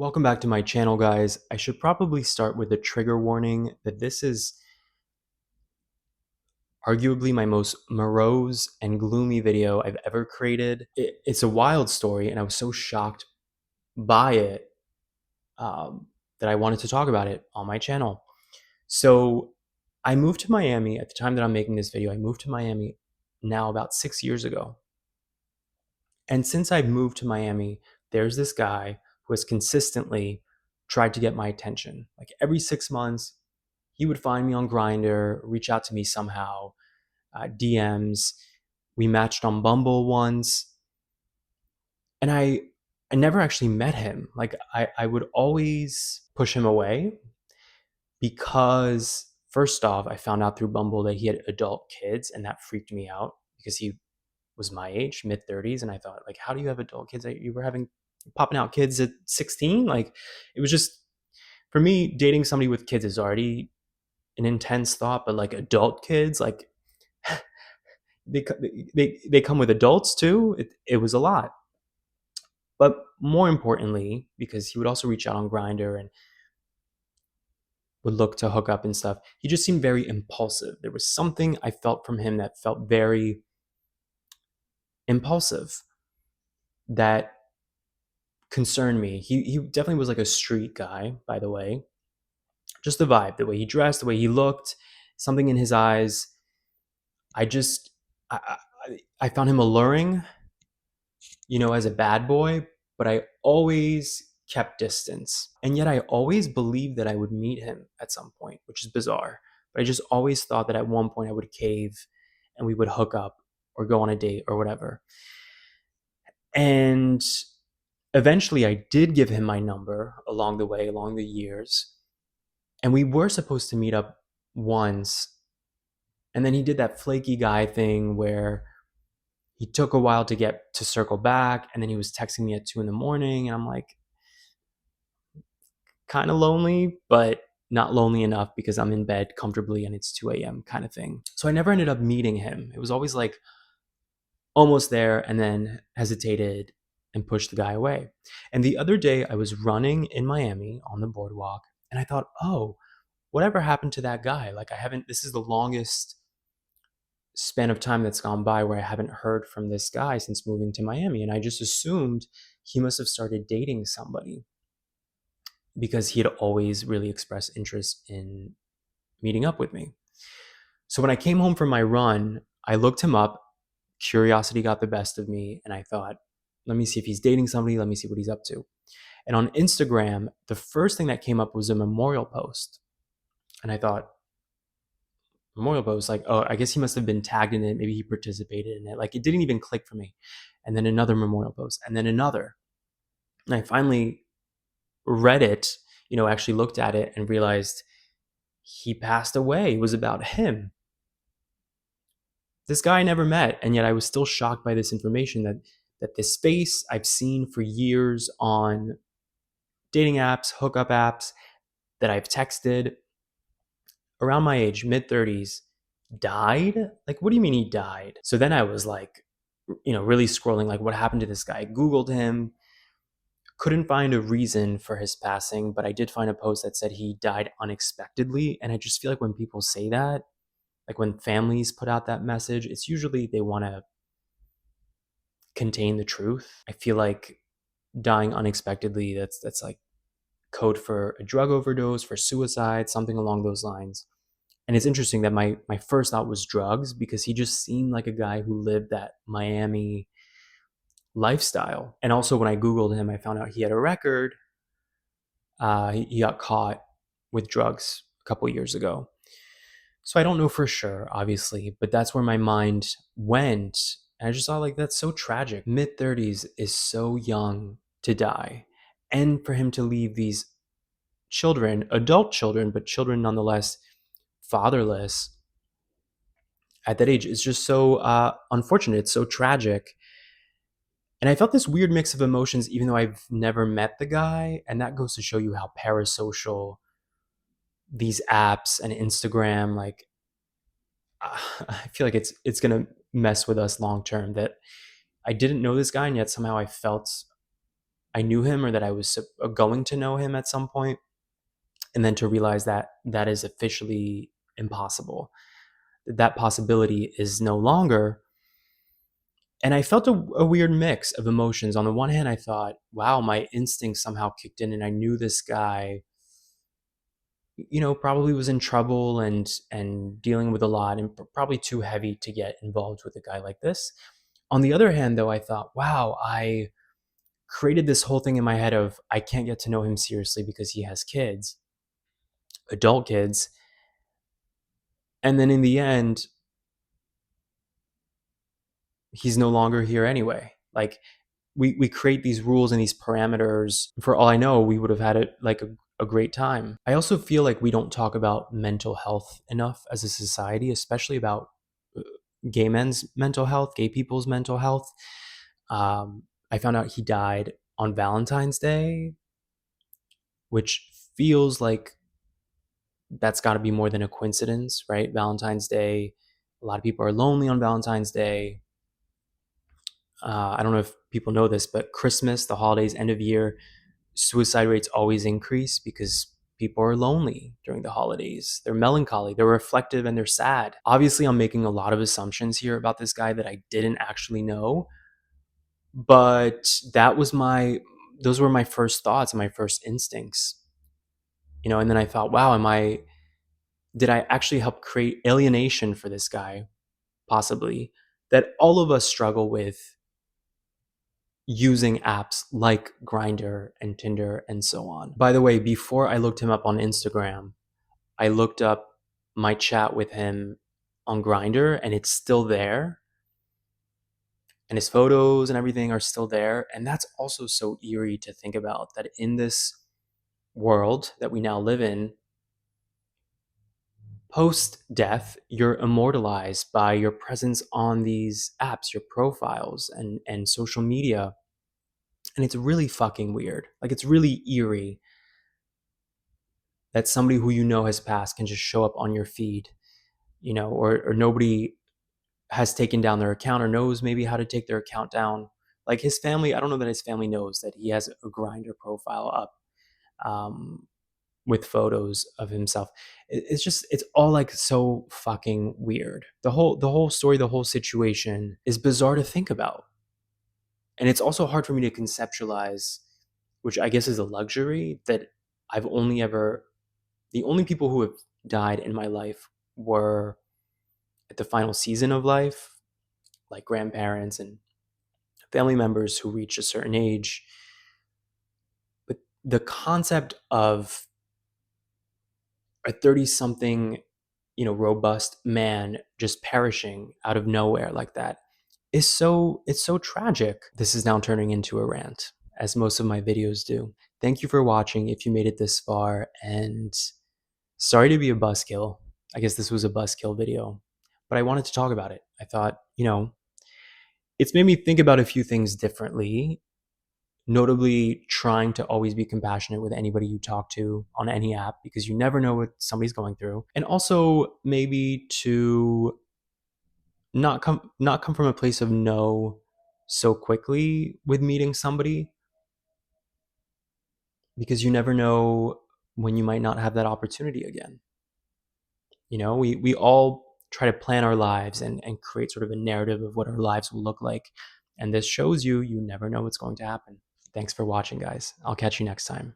Welcome back to my channel, guys. I should probably start with a trigger warning that this is arguably my most morose and gloomy video I've ever created. It's a wild story, and I was so shocked by it that I wanted to talk about it on my channel. So I moved to Miami at the time that I'm making this video. I moved to Miami now about 6 years ago. And since I've moved to Miami, there's this guy who has consistently tried to get my attention. Like every 6 months, he would find me on Grindr, reach out to me somehow, DMs. We matched on Bumble once, and I never actually met him. Like I would always push him away because first off, I found out through Bumble that he had adult kids, and that freaked me out because he was my age, mid 30s, and I thought, like, how do you have adult kids? You were having popping out kids at 16? Like, it was just for me, dating somebody with kids is already an intense thought, but like adult kids, like they come with adults too. It was a lot. But more importantly, because he would also reach out on Grindr and would look to hook up and stuff, he just seemed very impulsive. There was something I felt from him that felt very impulsive that concerned me. He definitely was like a street guy, by the way. Just the vibe, the way he dressed, the way he looked, something in his eyes. I just I found him alluring, as a bad boy, but I always kept distance. And yet I always believed that I would meet him at some point, which is bizarre. But I just always thought that at one point I would cave and we would hook up or go on a date or whatever. And eventually I did give him my number along the way, along the years. And we were supposed to meet up once. And then he did that flaky guy thing where he took a while to get to circle back, and then he was texting me at 2 in the morning, and I'm like, kind of lonely, but not lonely enough because I'm in bed comfortably and it's 2 a.m. kind of thing. So I never ended up meeting him. It was always like almost there and then hesitated and pushed the guy away. And the other day I was running in Miami on the boardwalk, and I thought, oh, whatever happened to that guy? Like, this is the longest span of time that's gone by where I haven't heard from this guy since moving to Miami. And I just assumed he must have started dating somebody because he had always really expressed interest in meeting up with me. So when I came home from my run, I looked him up. Curiosity got the best of me. And I thought, let me see if he's dating somebody. Let me see what he's up to. And on Instagram, the first thing that came up was a memorial post. And I thought, memorial post, like, oh, I guess he must have been tagged in it. Maybe he participated in it. Like, it didn't even click for me. And then another memorial post, and then another. And I finally read it, actually looked at it and realized he passed away. It was about him. This guy I never met, and yet I was still shocked by this information that this face I've seen for years on dating apps, hookup apps, that I've texted around my age, mid 30s, died? Like, what do you mean he died? So then I was like, really scrolling, like, what happened to this guy? I Googled him, couldn't find a reason for his passing, but I did find a post that said he died unexpectedly. And I just feel like when people say that, like when families put out that message, it's usually they want to contain the truth. I feel like dying unexpectedly, that's like code for a drug overdose, for suicide, something along those lines. And it's interesting that my first thought was drugs because he just seemed like a guy who lived that Miami lifestyle. And also when I Googled him, I found out he had a record. He got caught with drugs a couple years ago. So I don't know for sure, obviously, but that's where my mind went. And I just thought, like, that's so tragic. Mid 30s is so young to die. And for him to leave these children, adult children, but children nonetheless, fatherless at that age is just so unfortunate. It's so tragic. And I felt this weird mix of emotions, even though I've never met the guy. And that goes to show you how parasocial these apps and Instagram, like, I feel like it's going to mess with us long term, that I didn't know this guy, and yet somehow I felt I knew him or that I was going to know him at some point, and then to realize that that is officially impossible. That possibility is no longer. And I felt a weird mix of emotions. On the one hand, I thought, wow, my instincts somehow kicked in, and I knew this guy, probably was in trouble and dealing with a lot, and probably too heavy to get involved with a guy like this. On the other hand, though, I thought, wow, I created this whole thing in my head of I can't get to know him seriously because he has kids, adult kids. And then in the end, he's no longer here anyway. Like, we create these rules and these parameters. For all I know, we would have had it like a great time. I also feel like we don't talk about mental health enough as a society, especially about uh, gay men's mental health, gay people's mental health. I found out he died on Valentine's Day, which feels like that's got to be more than a coincidence, right? Valentine's Day, a lot of people are lonely on Valentine's Day. I don't know if people know this, but Christmas, the holidays, end of year, suicide rates always increase because people are lonely during the holidays. They're melancholy, they're reflective, and they're sad. Obviously, I'm making a lot of assumptions here about this guy that I didn't actually know, but those were my first thoughts and my first instincts. And then I thought, wow, did I actually help create alienation for this guy? Possibly. That all of us struggle with using apps like Grindr and Tinder and so on. By the way, before I looked him up on Instagram, I looked up my chat with him on Grindr, and it's still there. And his photos and everything are still there. And that's also so eerie to think about, that in this world that we now live in, post death, you're immortalized by your presence on these apps, your profiles, and social media. And it's really fucking weird. Like, it's really eerie that somebody who has passed can just show up on your feed, or nobody has taken down their account or knows maybe how to take their account down. Like, his family, I don't know that his family knows that he has a Grindr profile up, with photos of himself. It's all like so fucking weird. The whole story, the whole situation is bizarre to think about. And it's also hard for me to conceptualize, which I guess is a luxury, that I've only ever the only people who have died in my life were at the final season of life, like grandparents and family members who reach a certain age. But the concept of a 30 something, robust man just perishing out of nowhere like that it's so tragic. This is now turning into a rant, as most of my videos do. Thank you for watching if you made it this far, and sorry to be a buzzkill. I guess this was a buzzkill video, but I wanted to talk about it. I thought, it's made me think about a few things differently, notably trying to always be compassionate with anybody you talk to on any app, because you never know what somebody's going through. And also maybe to not come from a place of no so quickly with meeting somebody, because you never know when you might not have that opportunity again. We all try to plan our lives and create sort of a narrative of what our lives will look like. And this shows you never know what's going to happen. Thanks for watching, guys. I'll catch you next time.